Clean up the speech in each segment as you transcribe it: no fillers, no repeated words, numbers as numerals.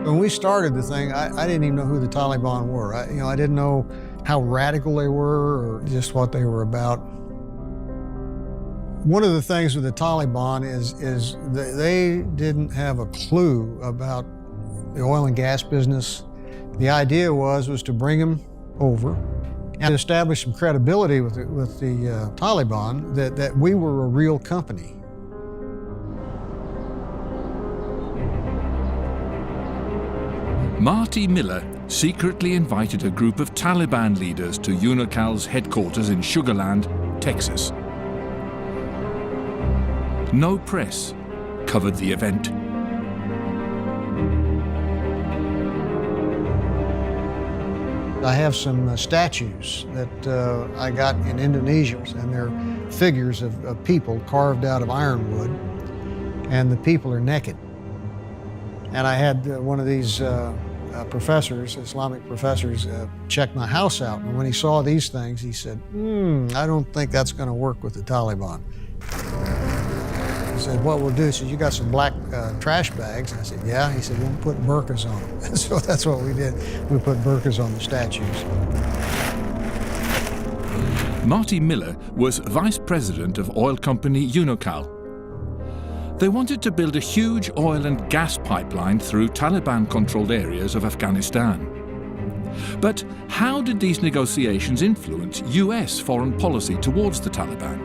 When we started the thing, I didn't even know who the Taliban were. I didn't know how radical they were or just what they were about. One of the things with the Taliban is they didn't have a clue about the oil and gas business. The idea was to bring them over and establish some credibility with the Taliban that we were a real company. Marty Miller secretly invited a group of Taliban leaders to Unocal's headquarters in Sugar Land, Texas. No press covered the event. I have some statues that I got in Indonesia, and they're figures of people carved out of ironwood, and the people are naked. And I had one of these professors, Islamic professors, check my house out, and when he saw these things, he said, I don't think that's going to work with the Taliban. He said, what we'll do, he said, you got some black trash bags? I said, yeah. He said, we'll put burqas on them. So that's what we did. We put burqas on the statues. Marty Miller was vice president of oil company Unocal. They wanted to build a huge oil and gas pipeline through Taliban-controlled areas of Afghanistan. But how did these negotiations influence US foreign policy towards the Taliban?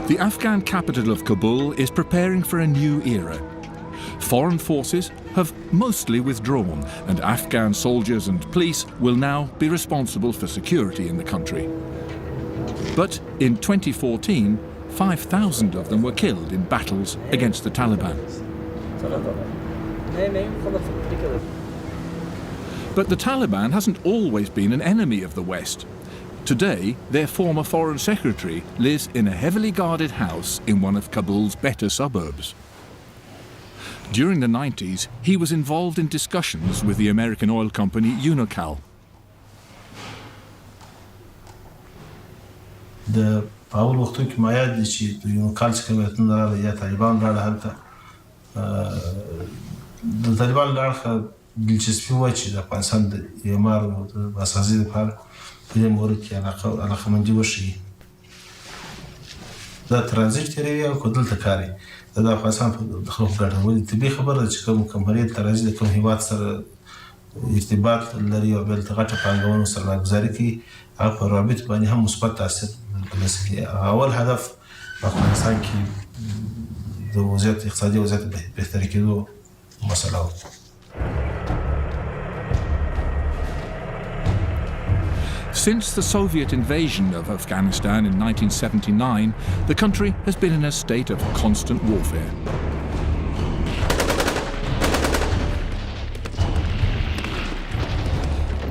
The Afghan capital of Kabul is preparing for a new era. Foreign forces have mostly withdrawn, and Afghan soldiers and police will now be responsible for security in the country. But in 2014, 5,000 of them were killed in battles against the Taliban. But the Taliban hasn't always been an enemy of the West. Today, their former foreign secretary lives in a heavily guarded house in one of Kabul's better suburbs. During the 90s, he was involved in discussions with the American oil company Unocal. The اول وختو کې ما یاد دي چې یو کال چې کوم راغله یا طالبان راغله هلته د طالبان لاره دلچسپي و چې د افغانستان د یمار او د اساسي لپاره په دې مورد کې علاقه مندي وشي دا ترانزیت تیری او دلته کاری د افغانستان په خلکو ګټه ولې طبي خبره ده چې کوم هریت ترانزیت کوم هیواد سره ارتباط لري او بل تغټه پانګونه سره گزاري کوي هغه په رابط باندې هم مثبت تاثیر لري. اول هدف په افغانستان کې د وضعیت اقتصادي وضعیت بهتري کېدو مسله و. Since the Soviet invasion of Afghanistan in 1979, the country has been in a state of constant warfare.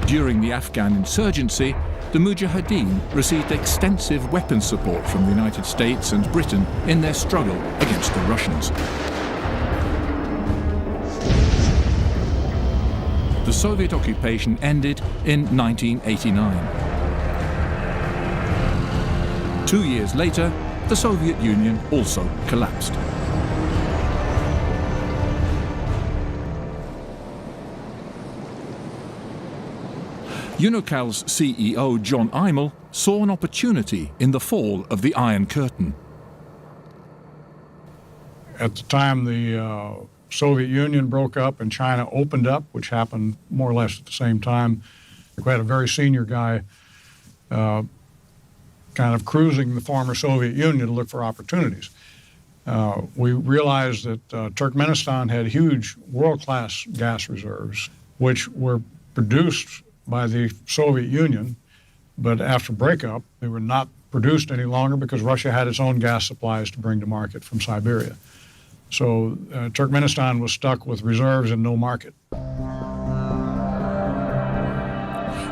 During the Afghan insurgency, the Mujahideen received extensive weapons support from the United States and Britain in their struggle against the Russians. The Soviet occupation ended in 1989. 2 years later, the Soviet Union also collapsed. Unocal's CEO, John Imel, saw an opportunity in the fall of the Iron Curtain. At the time the Soviet Union broke up and China opened up, which happened more or less at the same time, we had a very senior guy kind of cruising the former Soviet Union to look for opportunities. We realized that Turkmenistan had huge world-class gas reserves, which were produced by the Soviet Union, but after breakup, they were not produced any longer because Russia had its own gas supplies to bring to market from Siberia. So Turkmenistan was stuck with reserves and no market.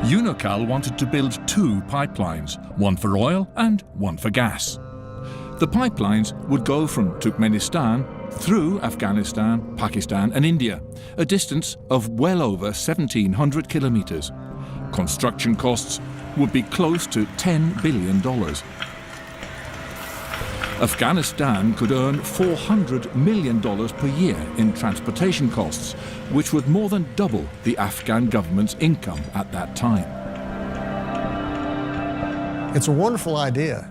Unocal wanted to build two pipelines, one for oil and one for gas. The pipelines would go from Turkmenistan through Afghanistan, Pakistan and India, a distance of well over 1,700 kilometers. Construction costs would be close to $10 billion. Afghanistan could earn $400 million per year in transportation costs, which would more than double the Afghan government's income at that time. It's a wonderful idea.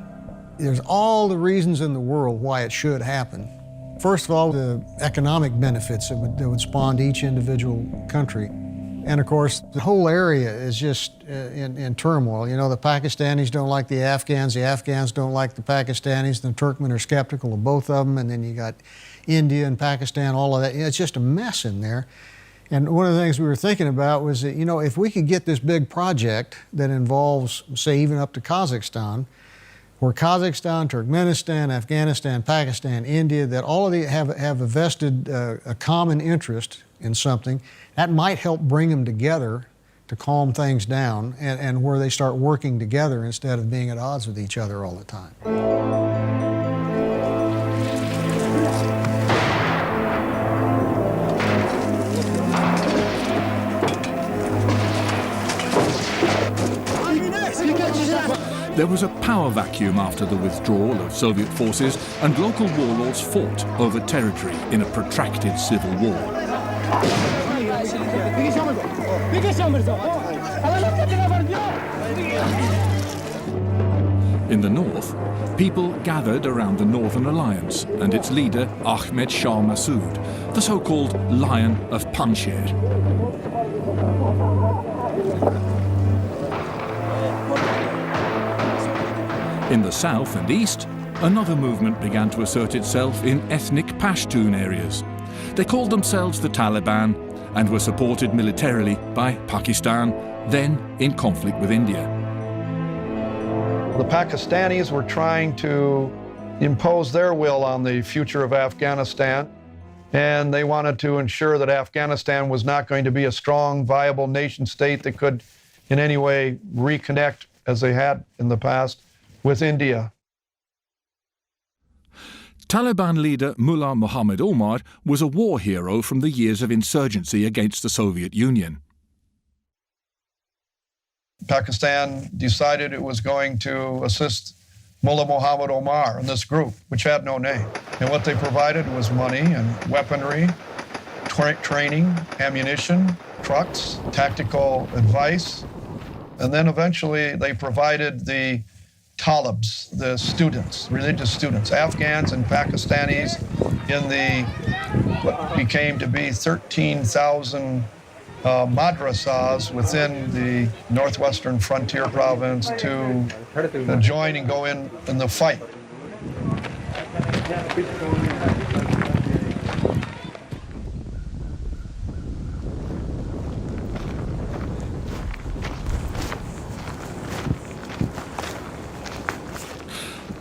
There's all the reasons in the world why it should happen. First of all, the economic benefits that would spawn to each individual country. And of course, the whole area is just in turmoil. You know, the Pakistanis don't like the Afghans don't like the Pakistanis, the Turkmen are skeptical of both of them, and then you got India and Pakistan, all of that. It's just a mess in there. And one of the things we were thinking about was that, you know, if we could get this big project that involves, say, even up to Kazakhstan, where Kazakhstan, Turkmenistan, Afghanistan, Pakistan, India, that all of these have a vested, a common interest in something, that might help bring them together to calm things down and where they start working together instead of being at odds with each other all the time. There was a power vacuum after the withdrawal of Soviet forces, and local warlords fought over territory in a protracted civil war. In the north, people gathered around the Northern Alliance and its leader, Ahmed Shah Massoud, the so-called Lion of Panjshir. In the south and east, another movement began to assert itself in ethnic Pashtun areas. They called themselves the Taliban and were supported militarily by Pakistan, then in conflict with India. The Pakistanis were trying to impose their will on the future of Afghanistan, and they wanted to ensure that Afghanistan was not going to be a strong, viable nation state that could in any way reconnect, as they had in the past, with India. Taliban leader Mullah Muhammad Omar was a war hero from the years of insurgency against the Soviet Union. Pakistan decided it was going to assist Mullah Muhammad Omar and this group, which had no name. And what they provided was money and weaponry, training, ammunition, trucks, tactical advice, and then eventually they provided the Talibs, the students, religious students, Afghans and Pakistanis in the what became to be 13,000 madrasas within the northwestern frontier province to join and go in the fight.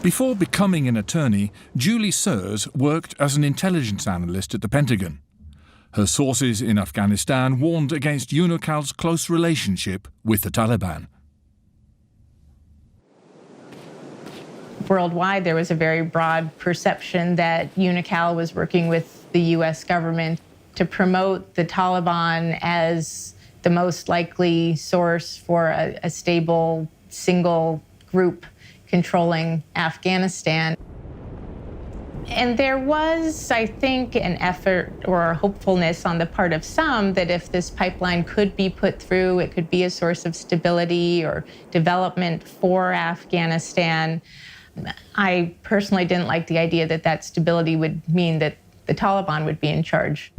Before becoming an attorney, Julie Sears worked as an intelligence analyst at the Pentagon. Her sources in Afghanistan warned against Unocal's close relationship with the Taliban. Worldwide, there was a very broad perception that Unocal was working with the U.S. government to promote the Taliban as the most likely source for a stable, single group controlling Afghanistan. And there was, I think, an effort or hopefulness on the part of some that if this pipeline could be put through, it could be a source of stability or development for Afghanistan. I personally didn't like the idea that that stability would mean that the Taliban would be in charge.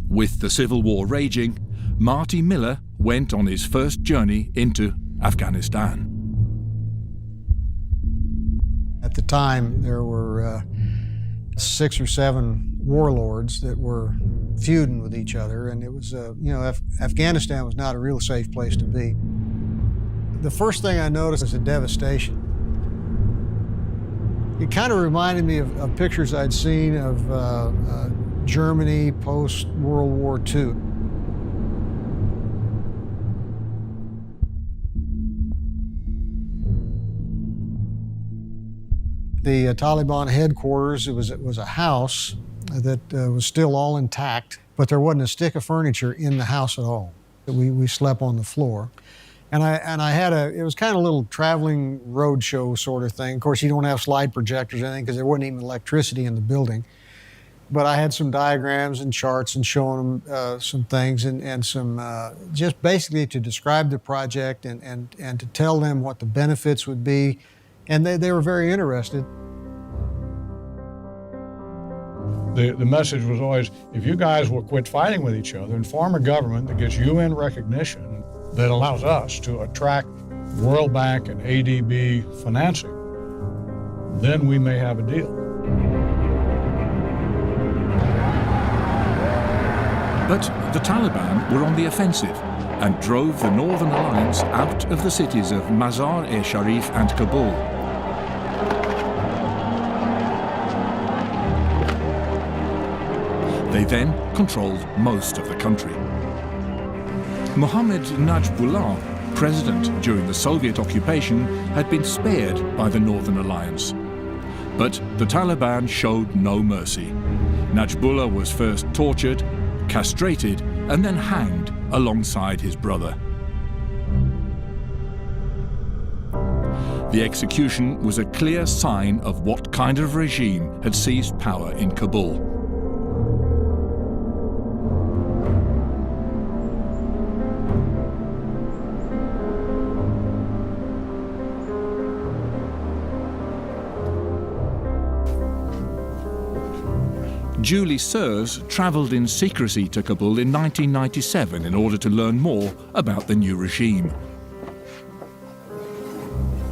With the civil war raging, Marty Miller went on his first journey into Afghanistan. At the time, there were 6 or 7 warlords that were feuding with each other, and it was, Afghanistan was not a real safe place to be. The first thing I noticed was the devastation. It kind of reminded me of pictures I'd seen of Germany post-World War II. The Taliban headquarters, it was a house that was still all intact, but there wasn't a stick of furniture in the house at all. We slept on the floor. And I had it was kind of a little traveling roadshow sort of thing. Of course, you don't have slide projectors or anything because there wasn't even electricity in the building. But I had some diagrams and charts and showing them some things and some, just basically to describe the project and to tell them what the benefits would be. And they were very interested. The message was always, if you guys will quit fighting with each other and form a government that gets UN recognition that allows us to attract World Bank and ADB financing, then we may have a deal. But the Taliban were on the offensive and drove the Northern Alliance out of the cities of Mazar-e-Sharif and Kabul. They then controlled most of the country. Mohammad Najibullah, president during the Soviet occupation, had been spared by the Northern Alliance. But the Taliban showed no mercy. Najibullah was first tortured, castrated, and then hanged alongside his brother. The execution was a clear sign of what kind of regime had seized power in Kabul. Julie Sears travelled in secrecy to Kabul in 1997 in order to learn more about the new regime.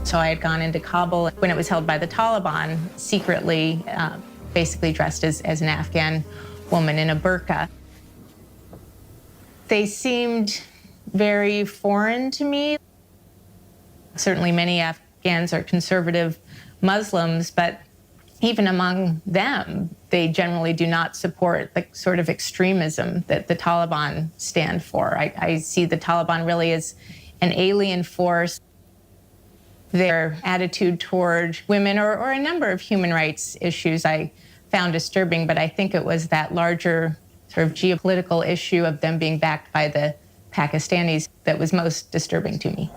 So I had gone into Kabul when it was held by the Taliban, secretly, basically dressed as an Afghan woman in a burqa. They seemed very foreign to me. Certainly many Afghans are conservative Muslims, but even among them, they generally do not support the sort of extremism that the Taliban stand for. I see the Taliban really as an alien force. Their attitude toward women or a number of human rights issues I found disturbing, but I think it was that larger sort of geopolitical issue of them being backed by the Pakistanis that was most disturbing to me.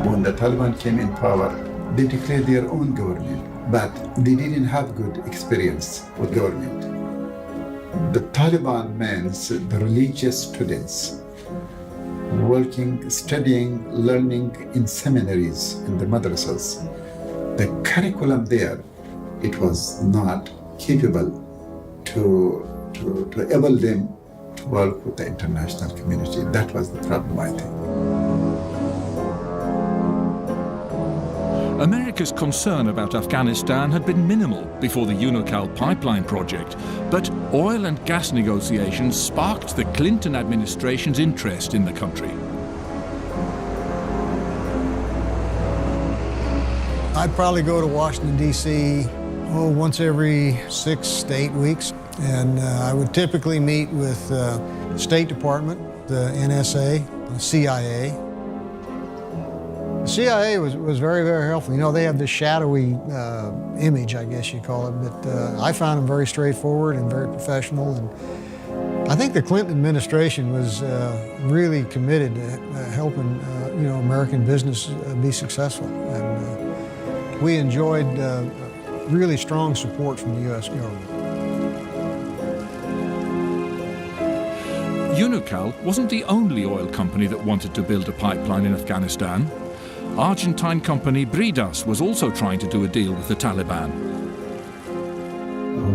When the Taliban came in power, they declared their own government, but they didn't have good experience with government. The Taliban means the religious students working, studying, learning in seminaries, in the madrasas. The curriculum there, it was not capable to enable them to work with the international community. That was the problem, I think. America's concern about Afghanistan had been minimal before the Unocal pipeline project, but oil and gas negotiations sparked the Clinton administration's interest in the country. I'd probably go to Washington, D.C. Once every 6 to 8 weeks, and I would typically meet with the State Department, the NSA, the CIA. The CIA was very, very helpful. You know, they have this shadowy image, I guess you call it, but I found them very straightforward and very professional. And I think the Clinton administration was really committed to helping, American business be successful. And we enjoyed really strong support from the U.S. government. Unocal wasn't the only oil company that wanted to build a pipeline in Afghanistan. Argentine company Bridas was also trying to do a deal with the Taliban.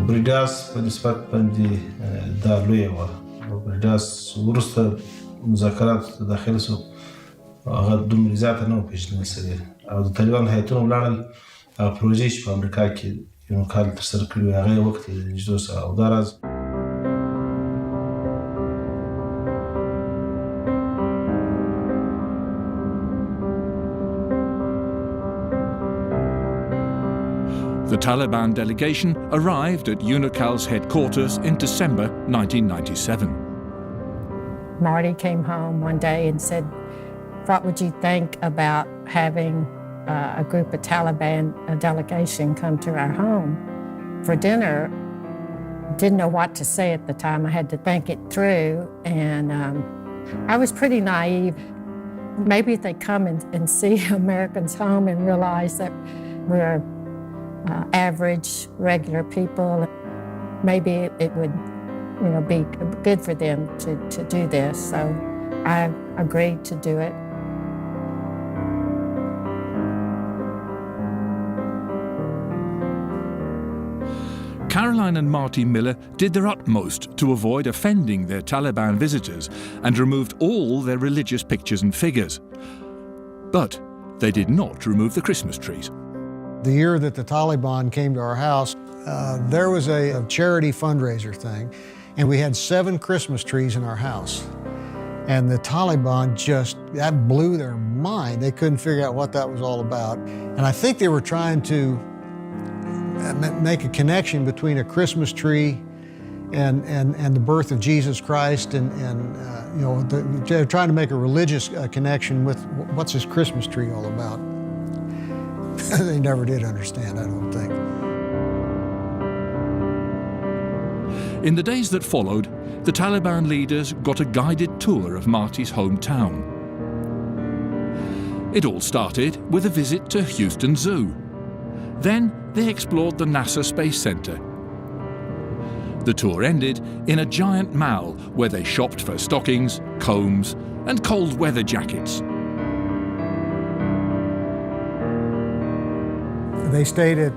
بریډاس په نسبت باندې دا لویه وه. بریډاس وروسته مذاکرات ته داخل شو، هغه دومره زیاته نه وه پېژندل شوې، او د طالبان هیاتونه ولاړل. هغه پروژې چې په امریکا کې یونوکال ترسره کړې وې هغه یې وکړې د نږدو سره، او دا راز The Taliban delegation arrived at Unocal's headquarters in December 1997. Marty came home one day and said, "What would you think about having a group of Taliban, a delegation, come to our home for dinner?" Didn't know what to say at the time. I had to think it through, and I was pretty naive. Maybe if they come and see Americans home and realize that we're average, regular people, maybe it would, be good for them to do this. So I agreed to do it. Caroline and Marty Miller did their utmost to avoid offending their Taliban visitors and removed all their religious pictures and figures. But they did not remove the Christmas trees. The year that the Taliban came to our house, there was a charity fundraiser thing, and we had 7 Christmas trees in our house. And the Taliban that blew their mind. They couldn't figure out what that was all about. And I think they were trying to make a connection between a Christmas tree and the birth of Jesus Christ, they're trying to make a religious connection with what's this Christmas tree all about. They never did understand, I don't think. In the days that followed, the Taliban leaders got a guided tour of Marty's hometown. It all started with a visit to Houston Zoo. Then they explored the NASA Space Center. The tour ended in a giant mall where they shopped for stockings, combs, and cold weather jackets. They stayed at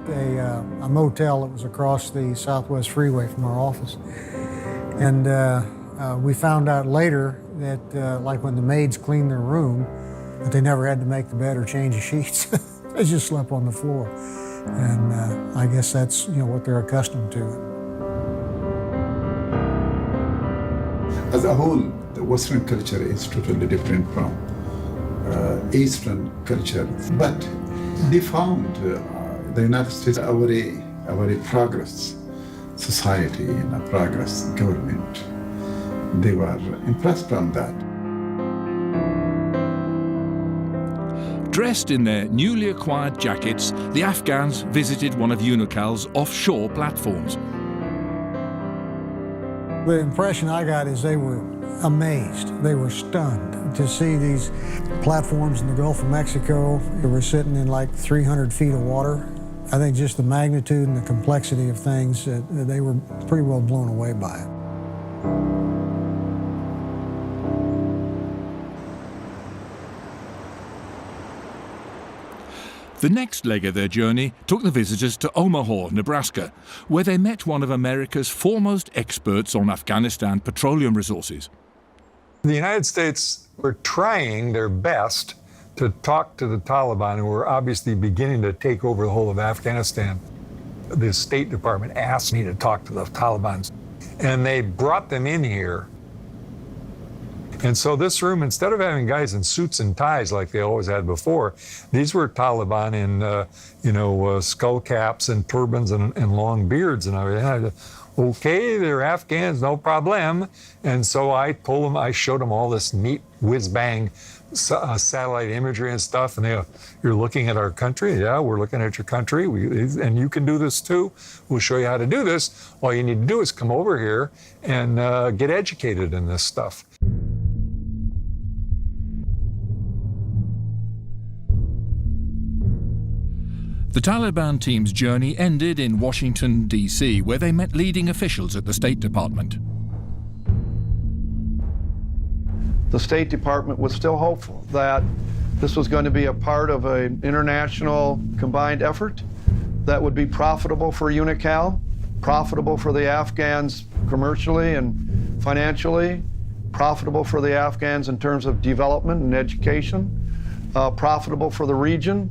a motel that was across the Southwest Freeway from our office. And we found out later that, like when the maids cleaned their room, that they never had to make the bed or change the sheets. They just slept on the floor. And I guess that's, what they're accustomed to. As a whole, the Western culture is totally different from Eastern culture. But they found the United States a very progress society and a progress government. They were impressed from that. Dressed in their newly acquired jackets, the Afghans visited one of Unocal's offshore platforms. The impression I got is they were amazed. They were stunned to see these platforms in the Gulf of Mexico. They were sitting in like 300 feet of water. I think just the magnitude and the complexity of things, they were pretty well blown away by it. The next leg of their journey took the visitors to Omaha, Nebraska, where they met one of America's foremost experts on Afghanistan petroleum resources. The United States were trying their best to talk to the Taliban, who were obviously beginning to take over the whole of Afghanistan. The State Department asked me to talk to the Taliban, and they brought them in here. And so this room, instead of having guys in suits and ties like they always had before, these were Taliban in, skull caps and turbans and long beards and everything. Okay, they're Afghans, no problem. And so I showed them all this neat whiz-bang satellite imagery and stuff. And they go, "You're looking at our country?" "Yeah, we're looking at your country. And you can do this too. We'll show you how to do this. All you need to do is come over here and get educated in this stuff." The Taliban team's journey ended in Washington, D.C., where they met leading officials at the State Department. the State Department was still hopeful that this was going to be a part of an international combined effort that would be profitable for UNICAL, profitable for the Afghans commercially and financially, profitable for the Afghans in terms of development and education, profitable for the region.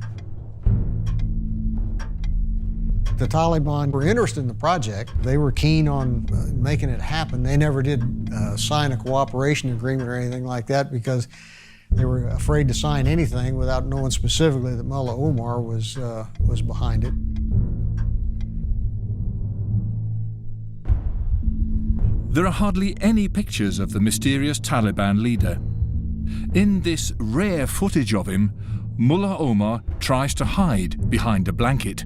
The Taliban were interested in the project. They were keen on making it happen. They never did sign a cooperation agreement or anything like that because they were afraid to sign anything without knowing specifically that Mullah Omar was behind it. There are hardly any pictures of the mysterious Taliban leader. In this rare footage of him, Mullah Omar tries to hide behind a blanket.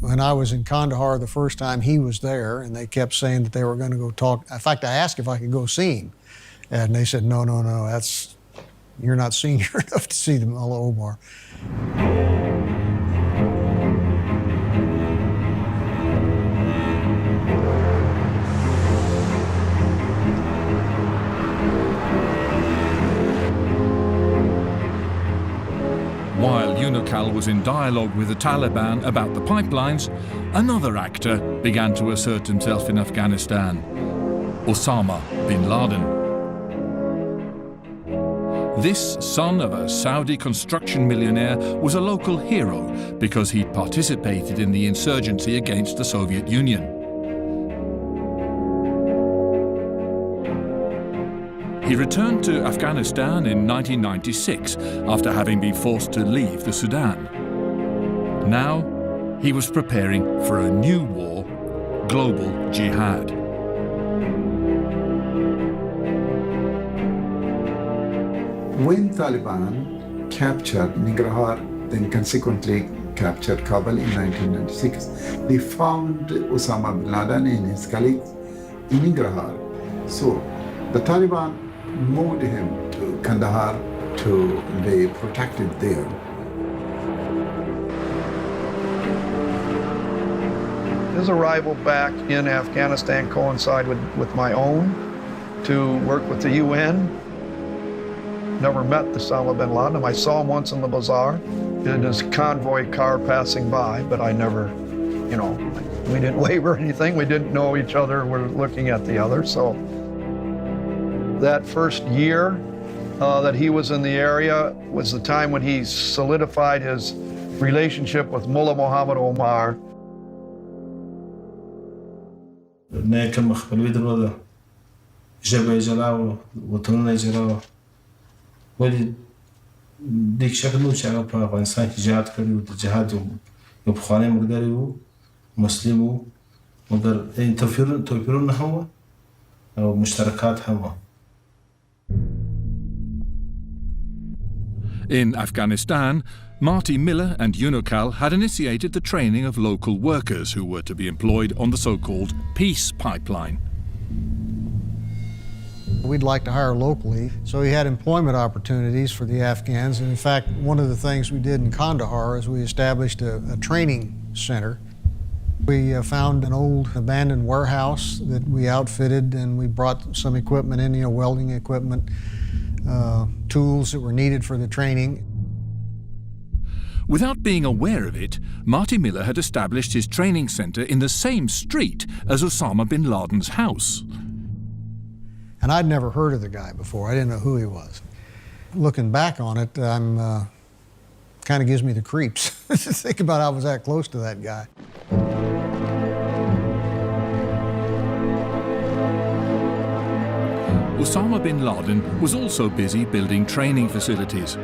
When I was in Kandahar the first time, he was there, and they kept saying that they were going to go talk. In fact, I asked if I could go see him, and they said, no, you're not senior enough to see the Mullah Omar. While UNICAL was in dialogue with the Taliban about the pipelines, another actor began to assert himself in Afghanistan: Osama bin Laden. This son of a Saudi construction millionaire was a local hero because he'd participated in the insurgency against the Soviet Union. He returned to Afghanistan in 1996 after having been forced to leave the Sudan. Now, he was preparing for a new war, global jihad. When Taliban captured Nangarhar, then consequently captured Kabul in 1996, they found Osama bin Laden and his colleagues in Nangarhar. So the Taliban moved him to Kandahar to be protected there. His arrival back in Afghanistan coincided with my own to work with the UN. Never met Osama bin Laden. I saw him once in the bazaar in his convoy car passing by, but I never, we didn't wave or anything. We didn't know each other. We're looking at the other. So that first year that he was in the area was the time when he solidified his relationship with Mullah Muhammad Omar. ناكم خپلوي درلوده ژبه یې جلا وه وطنونه یې جلا وه ولې دې شک نه و چې هغه په افغانستان کې جهاد کړی و د جهاد یو پخوانی ملګری و مسلم و مګر توپیرونه هم وه او مشترکات هم وه. In Afghanistan, Marty Miller and UNICAL had initiated the training of local workers who were to be employed on the so-called peace pipeline. We'd like to hire locally, so we had employment opportunities for the Afghans. And in fact, one of the things we did in Kandahar is we established a training center. We found an old abandoned warehouse that we outfitted, and we brought some equipment in, welding equipment, tools that were needed for the training. Without being aware of it, Marty Miller had established his training center in the same street as Osama bin Laden's house. And I'd never heard of the guy before. I didn't know who he was. Looking back on it, kind of gives me the creeps to think about I was that close to that guy. Osama bin Laden was also busy building training facilities.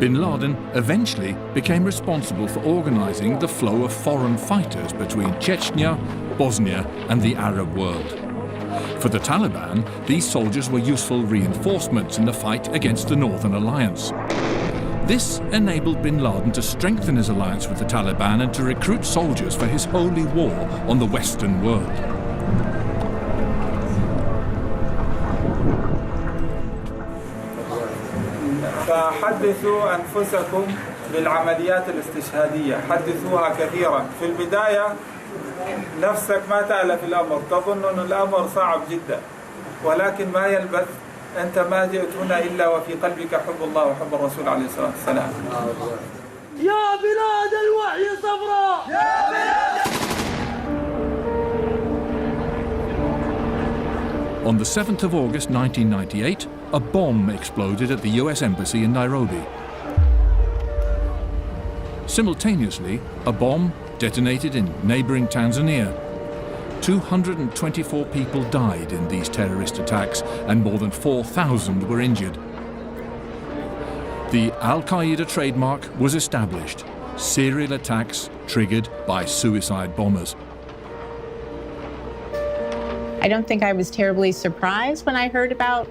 Bin Laden eventually became responsible for organizing the flow of foreign fighters between Chechnya, Bosnia, and the Arab world. For the Taliban, these soldiers were useful reinforcements in the fight against the Northern Alliance. This enabled bin Laden to strengthen his alliance with the Taliban and to recruit soldiers for his holy war on the Western world. فحدثوا أنفسكم بالعمليات الاستشهادية، حدثوها كثيرا. في البداية نفسك ما تألف الأمر، تظن أن الأمر صعب جدا، ولكن ما يلبث أنت ما جئت هنا إلا وفي قلبك حب الله وحب الرسول عليه الصلاة والسلام. يا بلاد الوحي صفراء، يا بلاد. On the 7th of August 1998, a bomb exploded at the US Embassy in Nairobi. Simultaneously, a bomb detonated in neighbouring Tanzania. 224 people died in these terrorist attacks and more than 4,000 were injured. The Al-Qaeda trademark was established: serial attacks triggered by suicide bombers. I don't think I was terribly surprised when I heard about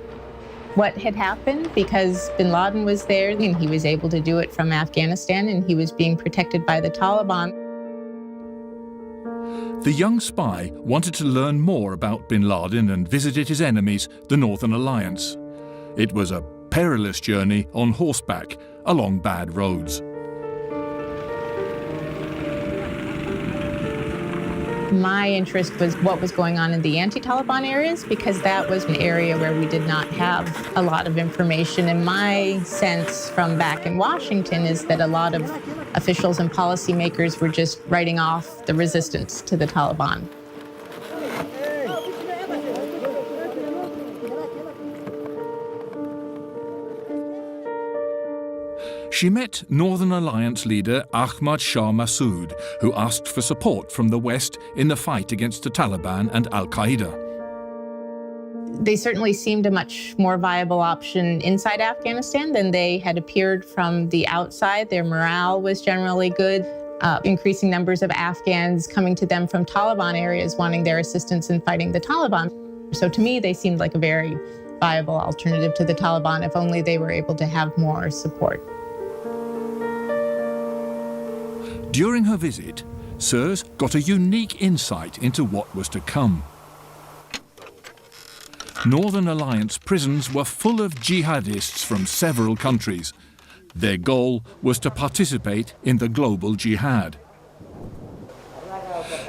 what had happened, because bin Laden was there and he was able to do it from Afghanistan and he was being protected by the Taliban. The young spy wanted to learn more about bin Laden and visited his enemies, the Northern Alliance. It was a perilous journey on horseback along bad roads. My interest was what was going on in the anti-Taliban areas, because that was an area where we did not have a lot of information. And my sense from back in Washington is that a lot of officials and policymakers were just writing off the resistance to the Taliban. She met Northern Alliance leader Ahmad Shah Massoud, who asked for support from the West in the fight against the Taliban and Al-Qaeda. They certainly seemed a much more viable option inside Afghanistan than they had appeared from the outside. Their morale was generally good. Increasing numbers of Afghans coming to them from Taliban areas wanting their assistance in fighting the Taliban. So to me, they seemed like a very viable alternative to the Taliban, if only they were able to have more support. During her visit, Sers got a unique insight into what was to come. Northern Alliance prisons were full of jihadists from several countries. Their goal was to participate in the global jihad.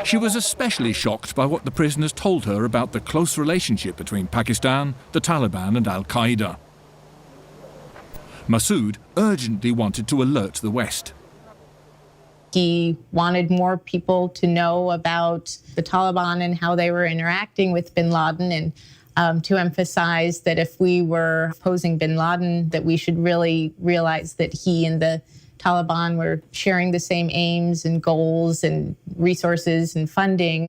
She was especially shocked by what the prisoners told her about the close relationship between Pakistan, the Taliban and Al-Qaeda. Massoud urgently wanted to alert the West. He wanted more people to know about the Taliban and how they were interacting with bin Laden, and to emphasize that if we were opposing bin Laden, that we should really realize that he and the Taliban were sharing the same aims and goals and resources and funding.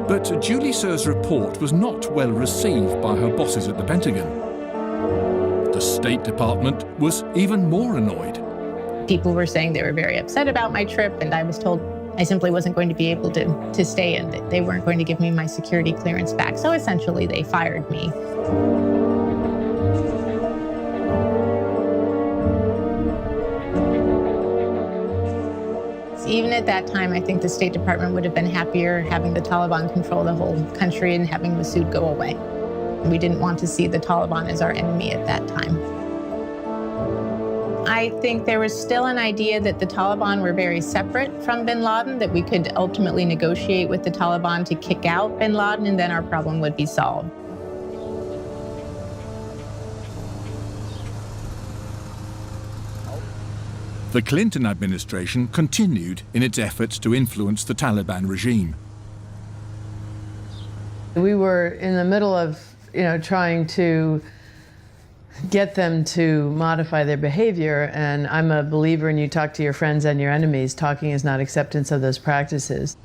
But Julie Sers' report was not well received by her bosses at the Pentagon. The State Department was even more annoyed. People were saying they were very upset about my trip, and I was told I simply wasn't going to be able to stay, and that they weren't going to give me my security clearance back. So essentially, they fired me. Even at that time, I think the State Department would have been happier having the Taliban control the whole country and having Massoud go away. We didn't want to see the Taliban as our enemy at that time. I think there was still an idea that the Taliban were very separate from bin Laden, that we could ultimately negotiate with the Taliban to kick out bin Laden, and then our problem would be solved. The Clinton administration continued in its efforts to influence the Taliban regime. We were in the middle of, trying to get them to modify their behavior, and I'm a believer in you talk to your friends and your enemies. Talking is not acceptance of those practices.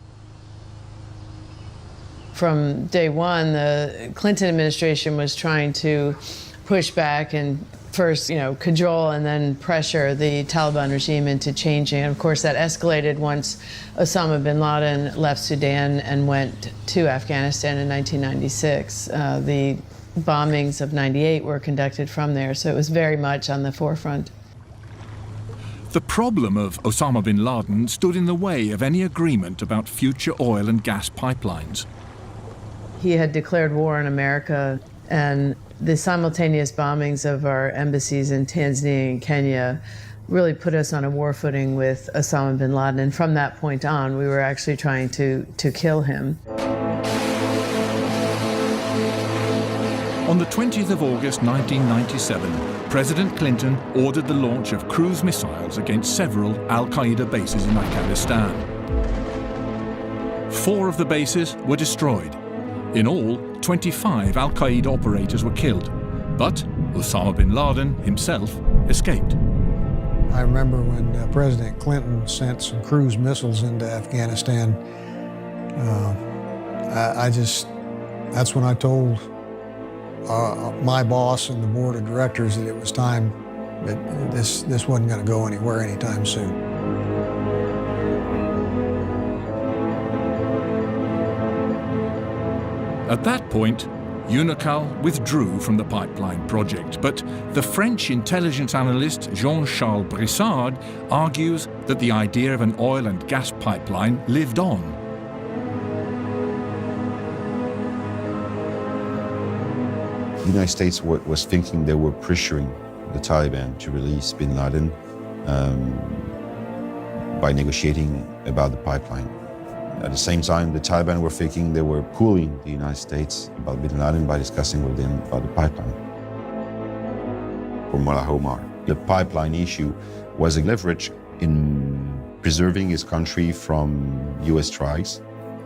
From day one, the Clinton administration was trying to push back and first, cajole and then pressure the Taliban regime into changing. And of course, that escalated once Osama bin Laden left Sudan and went to Afghanistan in 1996. The bombings of 98 were conducted from there, so it was very much on the forefront. The problem of Osama bin Laden stood in the way of any agreement about future oil and gas pipelines. He had declared war on America, and the simultaneous bombings of our embassies in Tanzania and Kenya really put us on a war footing with Osama bin Laden. And from that point on, we were actually trying to kill him. On the 20th of August 1997, President Clinton ordered the launch of cruise missiles against several al-Qaeda bases in Afghanistan. 4 of the bases were destroyed. In all, 25 al-Qaeda operators were killed, but Osama bin Laden himself escaped. I remember when President Clinton sent some cruise missiles into Afghanistan, that's when I told my boss and the board of directors that it was time, that this wasn't going to go anywhere anytime soon. At that point, UNICAL withdrew from the pipeline project, but the French intelligence analyst Jean-Charles Brissard argues that the idea of an oil and gas pipeline lived on. The United States was thinking they were pressuring the Taliban to release bin Laden by negotiating about the pipeline. At the same time, the Taliban were thinking they were pulling the United States about bin Laden by discussing with them about the pipeline. For Mullah Omar, the pipeline issue was a leverage in preserving his country from US strikes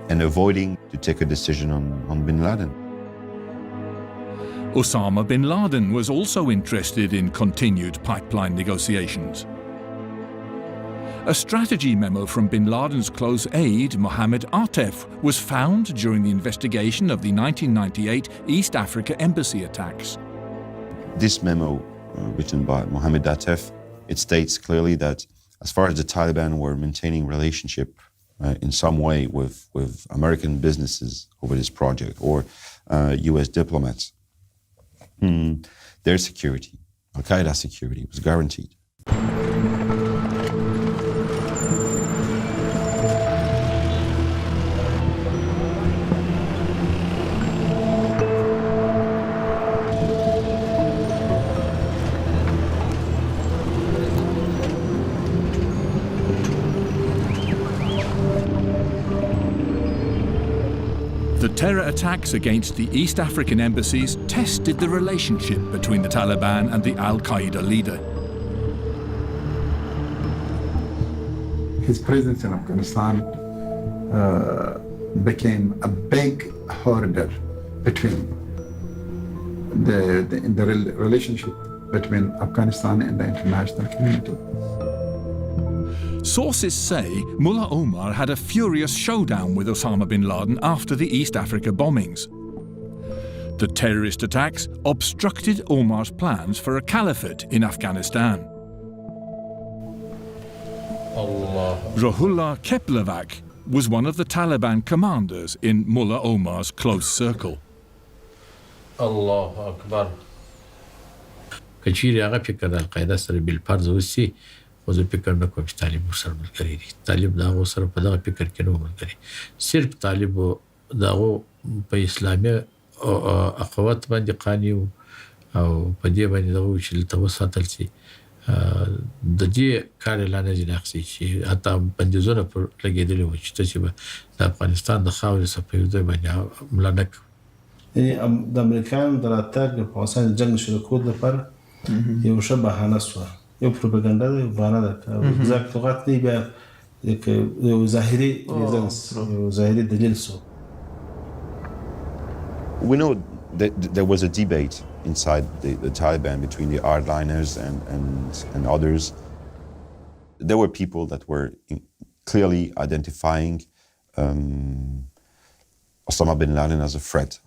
and avoiding to take a decision on bin Laden. Osama bin Laden was also interested in continued pipeline negotiations. A strategy memo from bin Laden's close aide, Mohammed Atef, was found during the investigation of the 1998 East Africa embassy attacks. This memo, written by Mohammed Atef, it states clearly that as far as the Taliban were maintaining relationship in some way with American businesses over this project or US diplomats, their security, Al-Qaeda security, was guaranteed. The terror attacks against the East African embassies tested the relationship between the Taliban and the Al-Qaeda leader. His presence in Afghanistan became a big hurdle between the relationship between Afghanistan and the international community. Sources say Mullah Omar had a furious showdown with Osama bin Laden after the East Africa bombings. The terrorist attacks obstructed Omar's plans for a caliphate in Afghanistan. Ruhollah Keplavak was one of the Taliban commanders in Mullah Omar's close circle. Allahu Akbar. کچیر هغه فکر د القاعده سره بل فرض وسی خو زه فکر نه کوم چې طالب سره ملګری دي طالب دا غو سره په دغه فکر کې نه ملګری صرف طالب داغو په اسلامي اخوات باندې قاني او په دې باندې دغه چې توساتل سي د دې کار اعلان نه ځناخسي چې حتی بندیزونه پر لګیدل و چې چې د افغانستان د خاورې سپېو ځای باندې ملانک د امریکایانو د راتګ په افغانستان جنگ شروع کول لپاره یو ښه بهانه شوه یو پروپاګاندا ده بهانه ده اگزاکت لغت نه بیا یو ظاهري ریزنس یو ظاهري دلیل سو. We know that there was a debate inside the Taliban between the hardliners and others. There were people that were clearly identifying Osama bin Laden as a threat.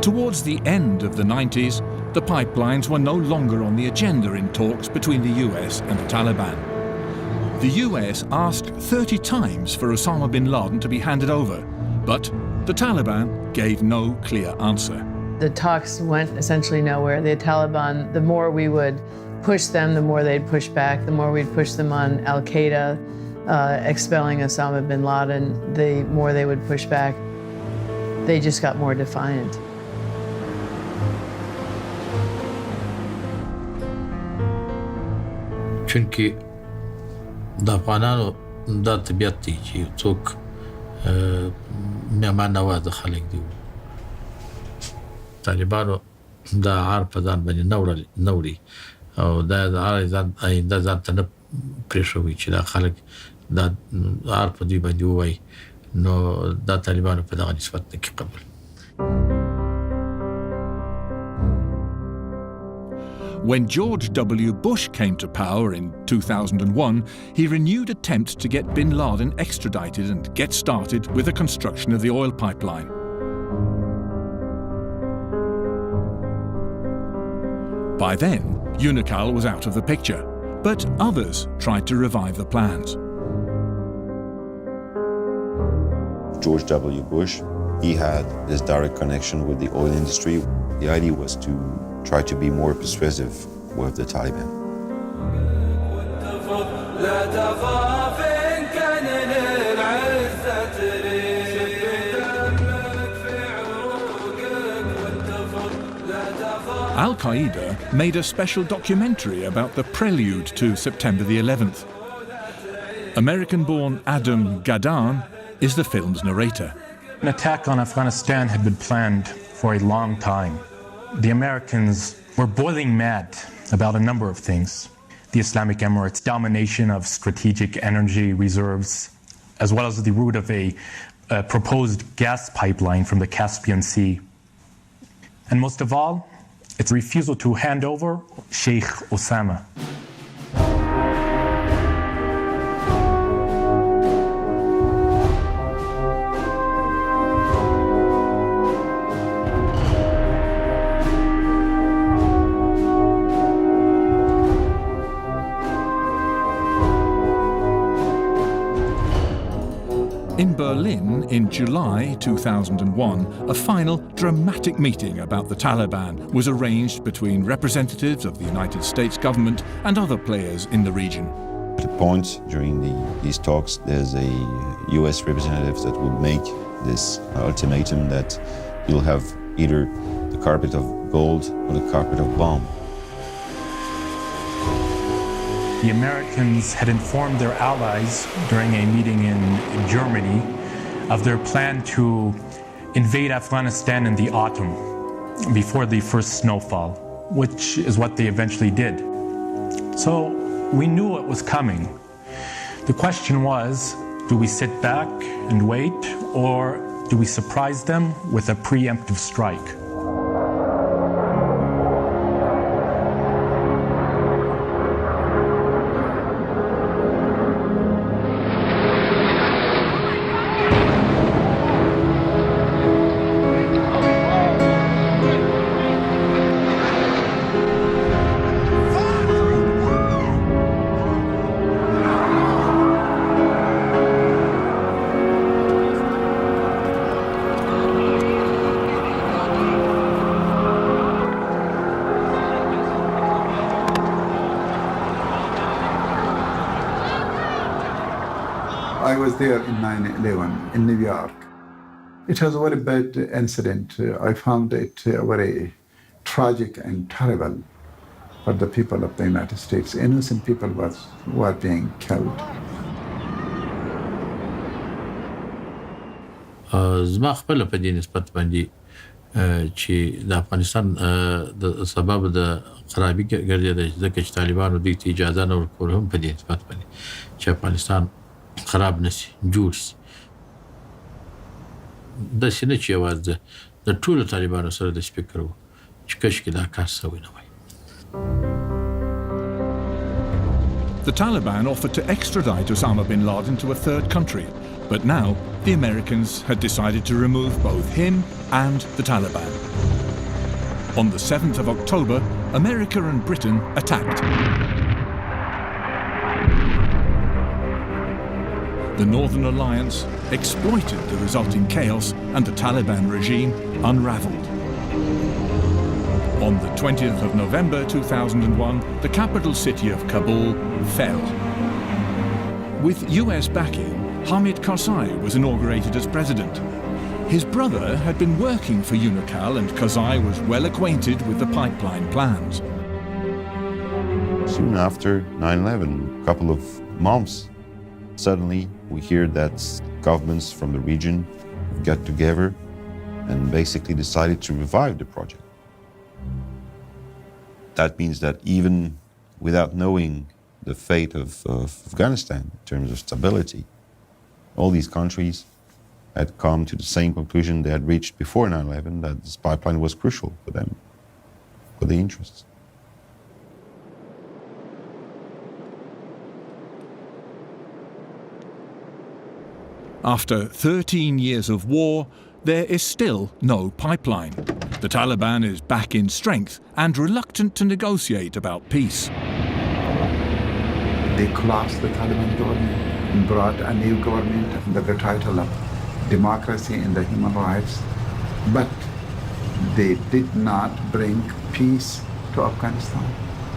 Towards the end of the 90s, the pipelines were no longer on the agenda in talks between the US and the Taliban. The US asked 30 times for Osama bin Laden to be handed over, but the Taliban gave no clear answer. The talks went essentially nowhere. The Taliban, the more we would push them, the more they'd push back. The more we'd push them on Al-Qaeda, expelling Osama bin Laden, the more they would push back. They just got more defiant. چونکې د افغانانو دا طبیعت دی چې څوک مهمان نواز خلک دي طالبانو دا عار په ځان باندې نه وړي او دا عار ځان آینده ځان ته نه پرېښوي چې دا خلک دا عار په دوی باندې ووایي نو دا طالبانو په دغه نسبت نه کې قبول. When George W. Bush came to power in 2001, he renewed attempts to get bin Laden extradited and get started with the construction of the oil pipeline. By then, UNICAL was out of the picture, but others tried to revive the plans. George W. Bush, he had this direct connection with the oil industry. The idea was to try to be more persuasive with the Taliban. Al-Qaeda made a special documentary about the prelude to September the 11th. American-born Adam Gaddan is the film's narrator. An attack on Afghanistan had been planned for a long time. The Americans were boiling mad about a number of things. The Islamic Emirates' domination of strategic energy reserves, as well as the route of a proposed gas pipeline from the Caspian Sea. And most of all, its refusal to hand over Sheikh Osama. In Berlin in July 2001, a final dramatic meeting about the Taliban was arranged between representatives of the United States government and other players in the region. At a point during these talks, there's a US representative that would make this ultimatum that you'll have either the carpet of gold or the carpet of bomb. The Americans had informed their allies during a meeting in Germany of their plan to invade Afghanistan in the autumn, before the first snowfall, which is what they eventually did. So we knew it was coming. The question was, do we sit back and wait, or do we surprise them with a preemptive strike? I was there in 9/11 in New York. It was a very bad incident. I found it very tragic and terrible for the people of the United States. Innocent people were being killed. زما خپل په دې نسبت باندې چې د افغانستان د سبب د خرابي ګرځیدل ځکه چې طالبانو دوی ته اجازه نه ورکول هم په دې نسبت باندې چې افغانستان خراب نشي جوړ شي د سینې چې یوازې د ټولو طالبانو سره د سپیکر وو چې کاشکې دا کار سوی نه وای. The Taliban offered to extradite Osama bin Laden to a third country, but now the Americans had decided to remove both him and the Taliban. On the 7th of October, America and Britain attacked. The Northern Alliance exploited the resulting chaos and the Taliban regime unraveled. On the 20th of November 2001, the capital city of Kabul fell. With US backing, Hamid Karzai was inaugurated as president. His brother had been working for UNICAL and Karzai was well acquainted with the pipeline plans. Soon after 9/11, a couple of months, suddenly we hear that governments from the region got together and basically decided to revive the project. That means that even without knowing the fate of Afghanistan in terms of stability, all these countries had come to the same conclusion they had reached before 9/11, that this pipeline was crucial for them, for their interests. After 13 years of war, there is still no pipeline. The Taliban is back in strength and reluctant to negotiate about peace. They collapsed the Taliban government and brought a new government under the title of democracy and the human rights. But they did not bring peace to Afghanistan.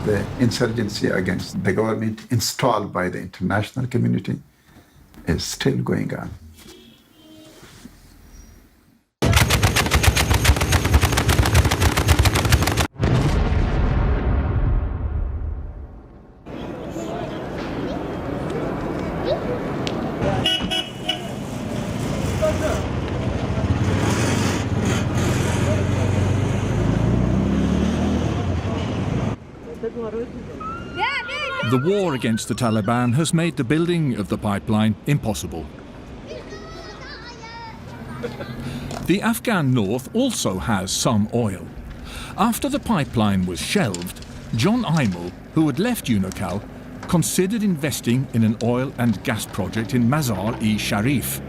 The insurgency against the government installed by the international community is still going on. The war against the Taliban has made the building of the pipeline impossible. The Afghan north also has some oil. After the pipeline was shelved, John Imel, who had left Unocal, considered investing in an oil and gas project in Mazar-e-Sharif.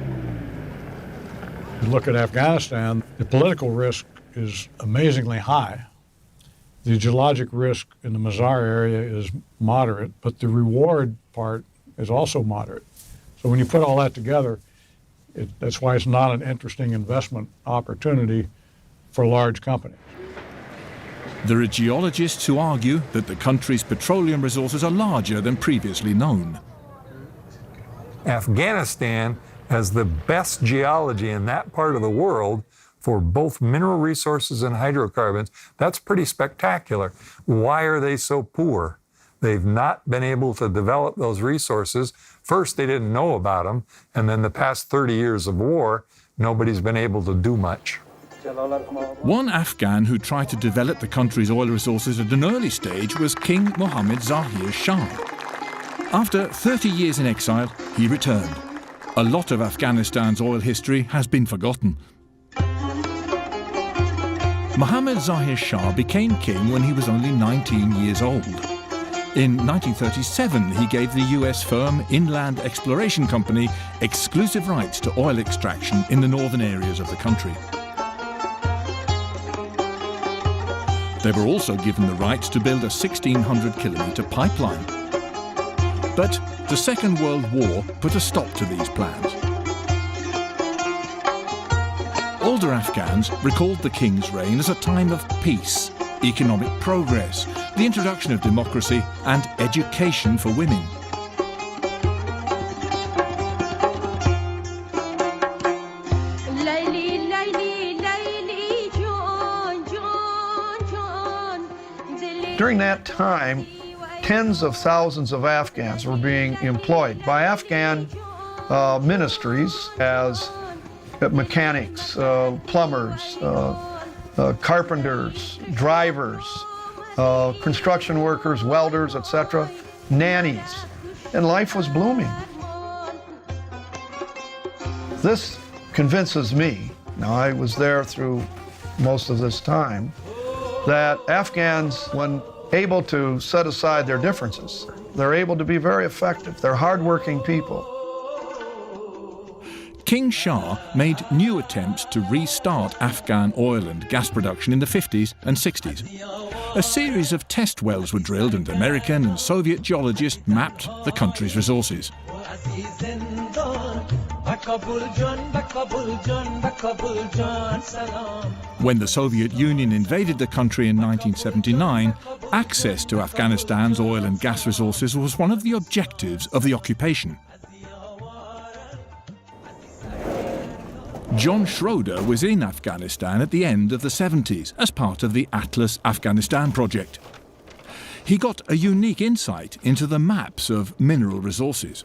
You look at Afghanistan, the political risk is amazingly high. The geologic risk in the Mazar area is moderate, but the reward part is also moderate. So when you put all that together, that's why it's not an interesting investment opportunity for large companies. There are geologists who argue that the country's petroleum resources are larger than previously known. Afghanistan has the best geology in that part of the world for both mineral resources and hydrocarbons. That's pretty spectacular. Why are they so poor? They've not been able to develop those resources. First, they didn't know about them, and then the past 30 years of war, nobody's been able to do much. One Afghan who tried to develop the country's oil resources at an early stage was King Mohammed Zahir Shah. After 30 years in exile, he returned. A lot of Afghanistan's oil history has been forgotten. Mohammed Zahir Shah became king when he was only 19 years old. In 1937, he gave the US firm Inland Exploration Company exclusive rights to oil extraction in the northern areas of the country. They were also given the rights to build a 1,600-kilometre pipeline. But the Second World War put a stop to these plans. Older Afghans recalled the king's reign as a time of peace, economic progress, the introduction of democracy and education for women. During that time, tens of thousands of Afghans were being employed by Afghan ministries as mechanics, plumbers, carpenters, drivers, construction workers, welders, etc., nannies, and life was blooming. This convinces me, now I was there through most of this time, that Afghans, when able to set aside their differences, they're able to be very effective. They're hardworking people. King Shah made new attempts to restart Afghan oil and gas production in the 50s and 60s. A series of test wells were drilled and American and Soviet geologists mapped the country's resources. When the Soviet Union invaded the country in 1979, access to Afghanistan's oil and gas resources was one of the objectives of the occupation. John Schroeder was in Afghanistan at the end of the 70s as part of the Atlas Afghanistan project. He got a unique insight into the maps of mineral resources.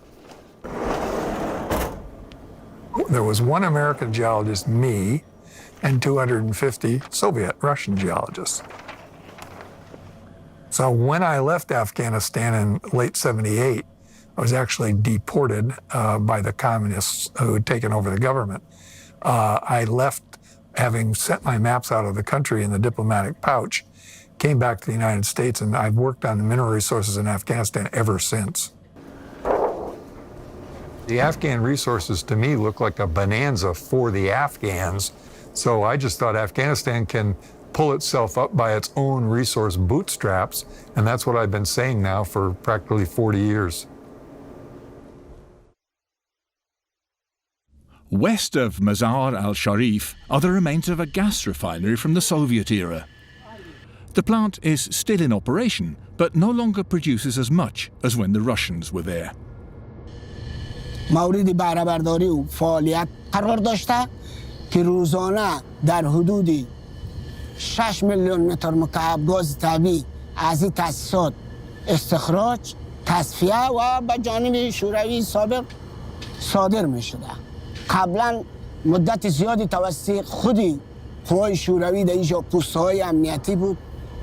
There was one American geologist, me, and 250 Soviet Russian geologists. So when I left Afghanistan in late '78, I was actually deported by the communists who had taken over the government. I left having sent my maps out of the country in the diplomatic pouch, came back to the United States, and I've worked on the mineral resources in Afghanistan ever since. The Afghan resources to me look like a bonanza for the Afghans. So I just thought Afghanistan can pull itself up by its own resource bootstraps. And that's what I've been saying now for practically 40 years. West of Mazar al-Sharif are the remains of a gas refinery from the Soviet era. The plant is still in operation, but no longer produces as much as when the Russians were there. موردی بهره برداری و فعالیت قرار داشته که روزانه در حدود 6 میلیون متر مکعب گاز طبیعی از این تأسیسات استخراج، تصفیه و به جانب شوروی سابق صادر می شده. قبلا مدت زیادی توسط خودی قوای شوروی در اینجا پست‌های امنیتی بود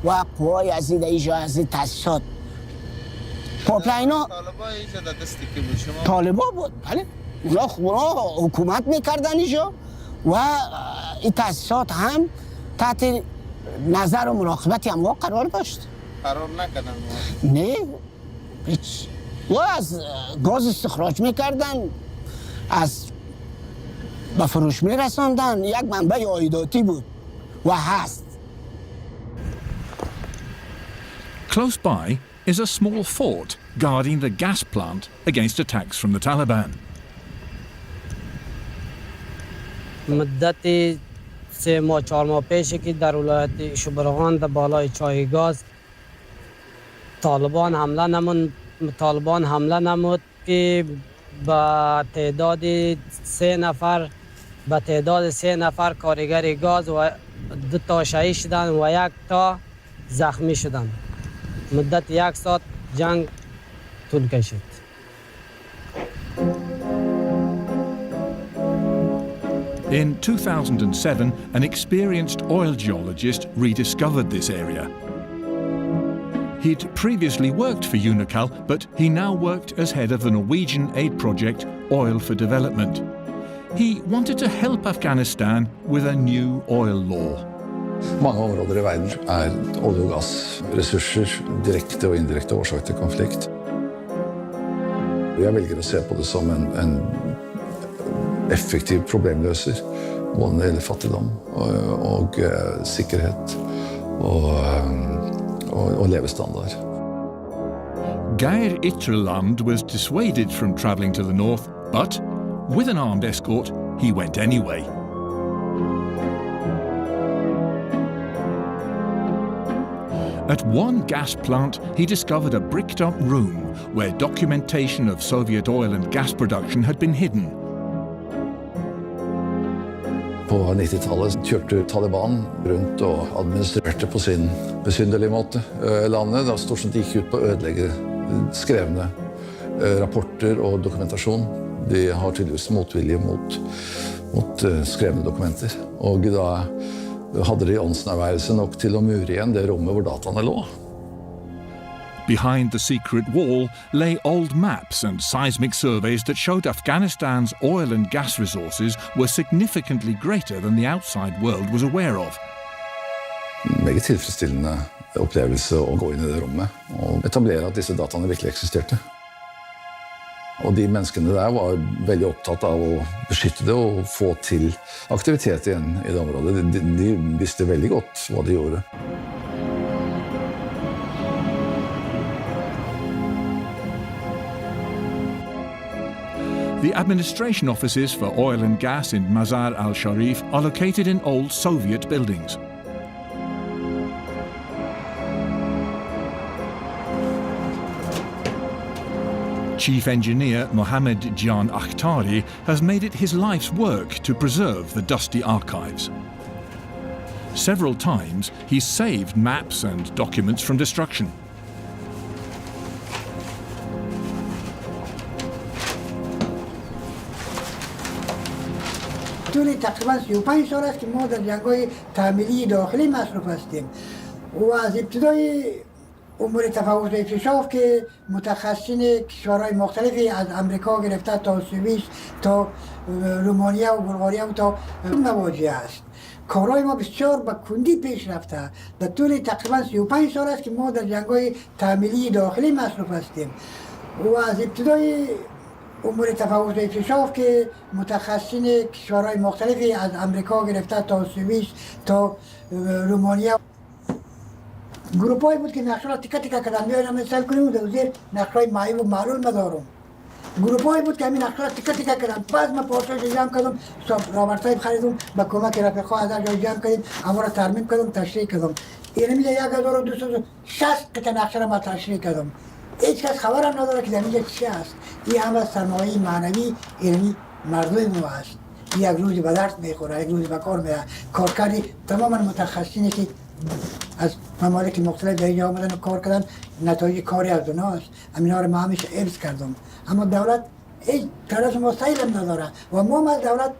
و قوای از اینجا از این تأسیسات پاپلاینا طالبا بود، بله اونا حکومت میکردن اینجا و این تأسیسات هم تحت نظر و مراقبت اموا قرار داشت. قرار نکردن؟ نه هیچ. و از گاز استخراج میکردن، از به فروش میرساندن، یک منبع عایداتی بود و هست. Close by is a small fort guarding the gas plant against attacks from the Taliban. مدت 3 ماه 4 ماه پیشه که در ولایت شبرغان در بالای چای گاز طالبان حمله نمود که با تعداد 3 نفر کارگر گاز و 2 تا شهید شدند و 1 تا زخمی شدند. مدت 1 ساعت جنگ طول کشید. In 2007, an experienced oil geologist rediscovered this area. He'd previously worked for Unocal, but he now worked as head of the Norwegian aid project Oil for Development. He wanted to help Afghanistan with a new oil law. Mange områder i verden olje- og gassressurser, direkte og indirekte årsak til konflikt. Jeg velger å se på det som en effektiv problemløser, både når det gjelder fattigdom og sikkerhet og levestandard. Geir Ytreland was dissuaded from travelling to the north, but with an armed escort, he went anyway. At one gas plant, he discovered a bricked-up room where documentation of Soviet oil and gas production had been hidden. På 90-tallet kjørte Taliban rundt og administrerte på sin besynderlige måte landet. Da stort sett gikk ut på å ødelegge skrevne rapporter og dokumentasjon. De har tydeligvis motvilje mot skrevne dokumenter. Og da hadde de åndsnærværelse nok til å mure igjen det rommet hvor dataene lå. Behind the secret wall lay old maps and seismic surveys that showed Afghanistan's oil and gas resources were significantly greater than the outside world was aware of. Meget tilfredsstillende opplevelse å gå inn i det rommet og etablere at disse dataene virkelig eksisterte. Og de menneskene der var veldig opptatt av å beskytte det og få til aktivitet igjen i det området. De visste veldig godt hva de gjorde. The administration offices for oil and gas in Mazar al-Sharif are located in old Soviet buildings. Chief Engineer Mohammed Jan Akhtari has made it his life's work to preserve the dusty archives. Several times he's saved maps and documents from destruction. طول تقریبا 35 سال است که ما در جنگ‌های تعمیری داخلی مصروف هستیم و از ابتدای امور تفاوت اکتشاف که متخصصین کشورهای مختلفی از امریکا گرفته تا سوئیس تا رومانیا و بلغاریا و تا مواجه است. کارهای ما بسیار به کندی پیش رفته. در طول تقریبا 35 سال است که ما در جنگ‌های تعمیری داخلی مصروف هستیم و از ابتدای امور تفاوت اکتشاف که متخصصین کشورهای مختلفی از امریکا گرفته تا سوئیس تا رومانیا گروپایی بود که نقشه را تیکه تیکه کردن میایم مثال کنیم در زیر نقشه معیوب و معلول مدارم. گروپایی بود که همین نقشه را تیکه تیکه کردن. بعد من پارچه‌اش جمع کردم، رابرت صاحب خریدم، با کمک رفیقا از جای جمع کردیم، اما را ترمیم کردم، تشریح کردم. این میگه 1260 قطعه نقشه را من تشریح کردم. هیچ کس خبر هم نداره که در اینجا چی است. این همه سرمایه معنوی اینمی مردم ما است. یک روزی به درس میخوره، یک روزی به کار میره. کارکردی تماما متخصصینی که از ممالک مختلف در اینجا آمدن و کار کردن، نتایج کاری از اوناست. همینا رو ما همیشه حفظ کردم. اما دولت هیچ طرف مستقل هم نداره و ما از دولت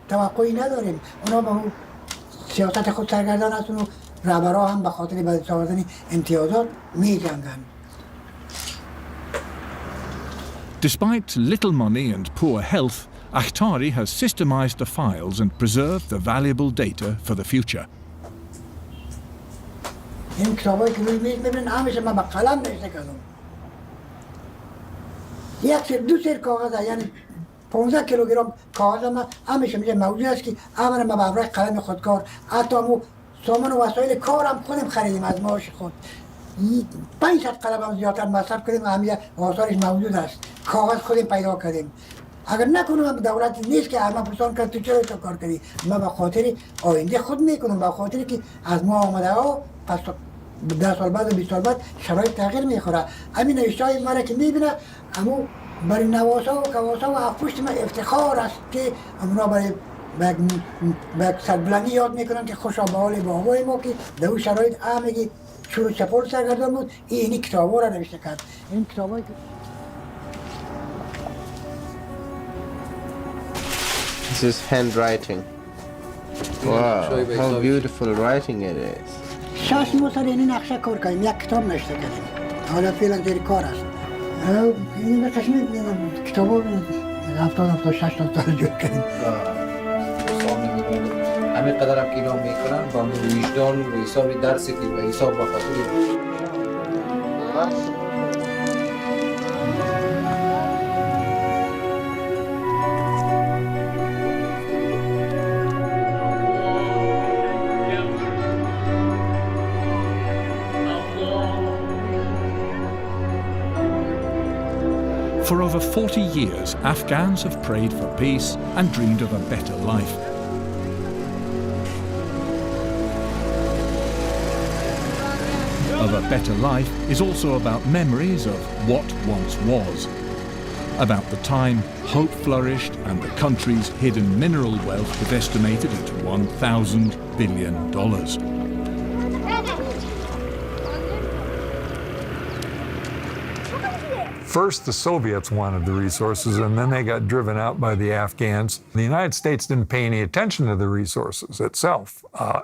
توقعی نداریم. اونا با سیاست خود سرگردان هستن و رهبرها هم به خاطر به دست آوردن امتیازات می جنگن. Despite little money and poor health, Akhtari has systemized the files and preserved the valuable data for the future. این کتابایی که روی میز میبینن همیشه من با قلم نوشته کردم. یک سر دو سر کاغذ یعنی 15 کیلوگرم کاغذ من همیشه میگه موجود است که اولا ما با ابرای قلم خودکار حتی مو سامان و وسایل کارم خودم خریدیم از معاش خود. 500 قلم هم زیادتر مصرف کردیم و همیشه آثارش موجود است. کاغذ خودم پیدا کردیم. اگر نکنم دولتی نیست که همه پرسان کرد تو چرا کار کردی؟ من به خاطر آینده خود میکنم، به خاطر که از ما آمده ها پس 10 سال بعد و 20 سال بعد شرایط تغییر میخوره. همین نوشته‌های مرا که میبینه اما برای نواسا و کواسا و افپشت من افتخار است که اونا برای به سربلندی یاد میکنن که خوشا به حال بابای ما که در اون شرایط همگی چور و چپول سرگردان بود. این کتابا را نوشته کرد. این کتابایی که This is handwriting. Wow, how beautiful writing it is. 6 ماه سر این نقشه کار کردیم، یک کتاب نوشته کردیم. حالا فعلا زیر کار است. این به قسمت کتابا 70 60 تا جور کردیم. همین قدر هم که اینا میکنن با وجدان و حساب درسی که به حساب با خاطر For over 40 years, Afghans have prayed for peace and dreamed of a better life. Of a better life is also about memories of what once was, about the time hope flourished and the country's hidden mineral wealth was estimated at $1,000 billion. First, the Soviets wanted the resources, and then they got driven out by the Afghans. The United States didn't pay any attention to the resources itself.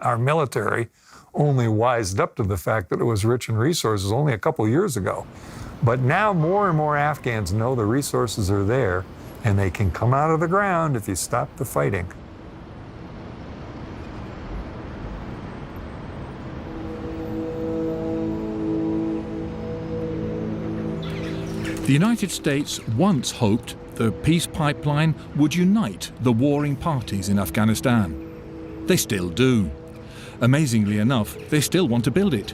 Our military only wised up to the fact that it was rich in resources only a couple years ago. But now more and more Afghans know the resources are there, and they can come out of the ground if you stop the fighting. The United States once hoped the peace pipeline would unite the warring parties in Afghanistan. They still do. Amazingly enough, they still want to build it.